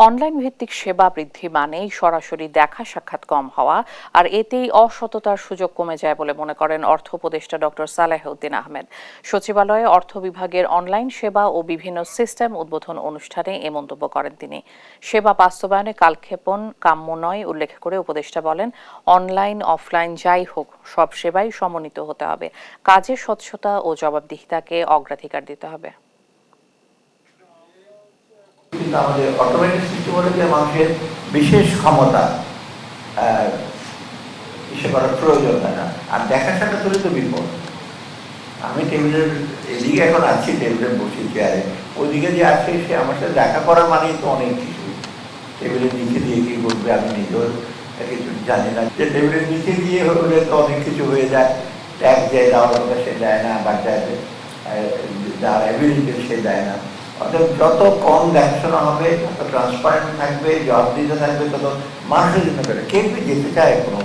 Online ভিত্তিক সেবা বৃদ্ধি মানেই সরাসরি দেখা সাক্ষাৎ কম হওয়া, আর এতেই অসততার সুযোগ কমে যায় বলে মনে করেন অর্থ উপদেষ্টা ডক্টর সালেহউদ্দিন আহমেদ। সচিবালয়ে অর্থ বিভাগের অনলাইন সেবা ও বিভিন্ন সিস্টেম উদ্বোধন অনুষ্ঠানে এ মন্তব্য করেন তিনি। সেবা বাস্তবায়নে কালক্ষেপণ কাম্য নয় উল্লেখ করে উপদেষ্টা বলেন, অনলাইন অফলাইন যাই হোক সব সেবাই সমন্বিত হতে হবে। কাজের স্বচ্ছতা ও জবাবদিহিতাকে অগ্রাধিকার দিতে হবে। কিন্তু আমাদের অটোমেটিক সিস্টেম হলে যে মানুষের বিশেষ ক্ষমতা ইসে করার প্রয়োজন হয় না। আর দেখা সাক্ষাৎ হলে তো বিপদ। আমি টেবিলের এদিকে এখন আছি, টেবিলে বসি চেয়ারে, ওইদিকে যে আছে সে আমার সাথে দেখা করা মানেই তো অনেক কিছু। টেবিলের নিচে দিয়ে কি করবে আমি নিজেও কিছু জানি না, যে টেবিলের নিচে দিয়ে হলে তো অনেক কিছু হয়ে যায়। ট্যাগ যে দেওয়ার কথা সে দেয় না, বা যার অ্যাবিলিটি সে দেয় না। অর্থাৎ যত কম দেখাশোনা হবে, যত ট্রান্সপারেন্ট থাকবে, জবাবদিহিতা থাকবে, তত মানুষের জন্য করে। কেউ যেতে চায় কোনো